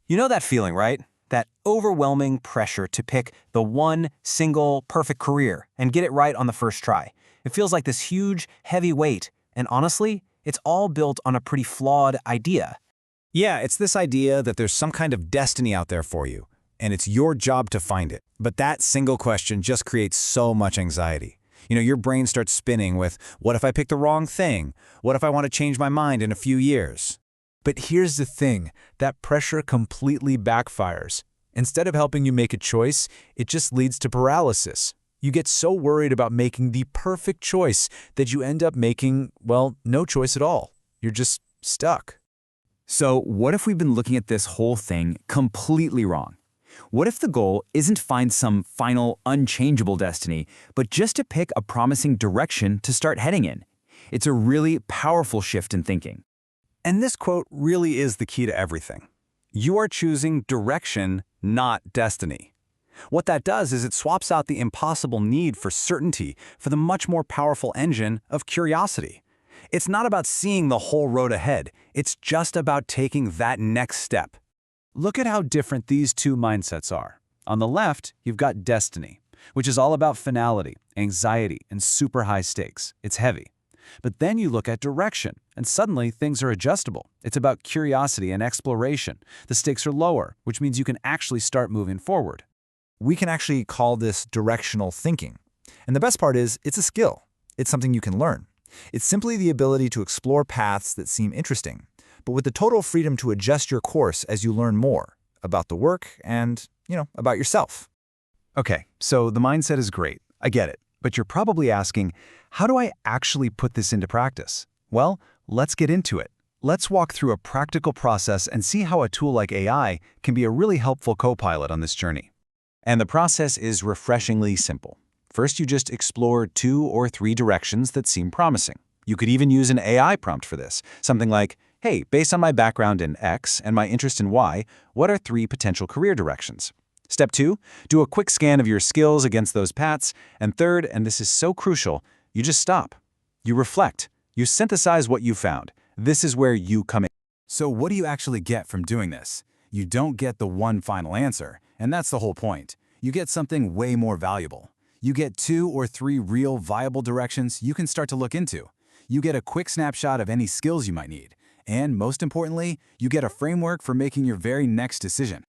You know that feeling, right? That overwhelming pressure to pick the one single perfect career and get it right on the first try. It feels like this huge, heavy weight, and honestly, it's all built on a pretty flawed idea. Yeah, it's this idea that there's some kind of destiny out there for you, and it's your job to find it. But that single question just creates so much anxiety. Your brain starts spinning with, what if I pick the wrong thing? What if I want to change my mind in a few years? But here's the thing, that pressure completely backfires. Instead of helping you make a choice, it just leads to paralysis. You get so worried about making the perfect choice that you end up making, well, no choice at all. You're just stuck. So what if we've been looking at this whole thing completely wrong? What if the goal isn't find some final, unchangeable destiny, but just to pick a promising direction to start heading in? It's a really powerful shift in thinking. And this quote really is the key to everything. You are choosing direction, not destiny. What that does is it swaps out the impossible need for certainty for the much more powerful engine of curiosity. It's not about seeing the whole road ahead. It's just about taking that next step. Look at how different these two mindsets are. On the left, you've got destiny, which is all about finality, anxiety, and super high stakes. It's heavy. But then you look at direction, and suddenly things are adjustable. It's about curiosity and exploration. The stakes are lower, which means you can actually start moving forward. We can actually call this directional thinking. And the best part is, it's a skill. It's something you can learn. It's simply the ability to explore paths that seem interesting, but with the total freedom to adjust your course as you learn more about the work and, about yourself. Okay, so the mindset is great. I get it. But you're probably asking, how do I actually put this into practice? Well, let's get into it. Let's walk through a practical process and see how a tool like AI can be a really helpful co-pilot on this journey. And the process is refreshingly simple. First, you just explore 2 or 3 directions that seem promising. You could even use an AI prompt for this, something like, hey, based on my background in X and my interest in Y, what are 3 potential career directions? Step 2, do a quick scan of your skills against those paths. And third, and this is so crucial, you just stop. You reflect. You synthesize what you found. This is where you come in. So what do you actually get from doing this? You don't get the one final answer, and that's the whole point. You get something way more valuable. You get 2 or 3 real viable directions you can start to look into. You get a quick snapshot of any skills you might need. And most importantly, you get a framework for making your very next decision.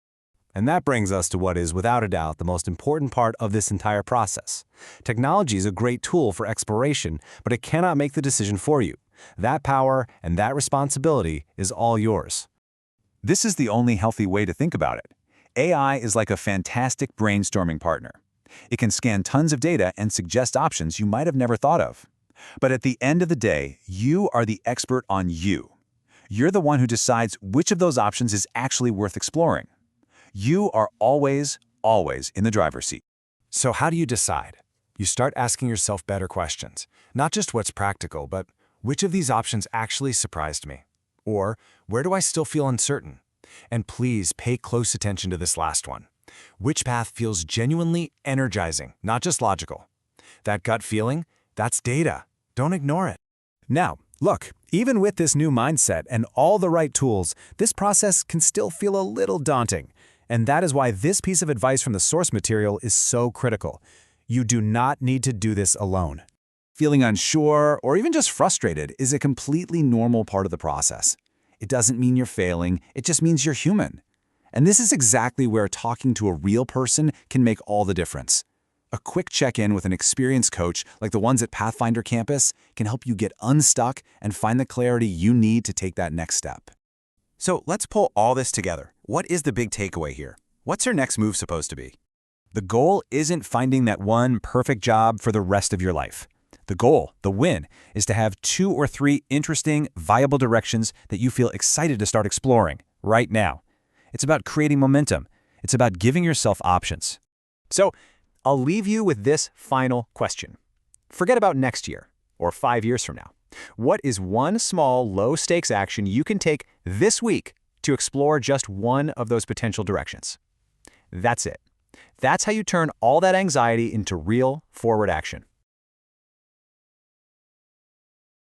And that brings us to what is, without a doubt, the most important part of this entire process. Technology is a great tool for exploration, but it cannot make the decision for you. That power and that responsibility is all yours. This is the only healthy way to think about it. AI is like a fantastic brainstorming partner. It can scan tons of data and suggest options you might have never thought of. But at the end of the day, you are the expert on you. You're the one who decides which of those options is actually worth exploring. You are always, always in the driver's seat. So how do you decide? You start asking yourself better questions. Not just what's practical, but which of these options actually surprised me? Or where do I still feel uncertain? And please pay close attention to this last one. Which path feels genuinely energizing, not just logical? That gut feeling, that's data. Don't ignore it. Now, look, even with this new mindset and all the right tools, this process can still feel a little daunting. And that is why this piece of advice from the source material is so critical. You do not need to do this alone. Feeling unsure or even just frustrated is a completely normal part of the process. It doesn't mean you're failing, it just means you're human. And this is exactly where talking to a real person can make all the difference. A quick check-in with an experienced coach like the ones at Pathfinder Campus can help you get unstuck and find the clarity you need to take that next step. So let's pull all this together. What is the big takeaway here? What's your next move supposed to be? The goal isn't finding that one perfect job for the rest of your life. The goal, the win, is to have 2 or 3 interesting, viable directions that you feel excited to start exploring right now. It's about creating momentum. It's about giving yourself options. So I'll leave you with this final question. Forget about next year or 5 years from now. What is one small, low-stakes action you can take this week to explore just one of those potential directions? That's it. That's how you turn all that anxiety into real forward action.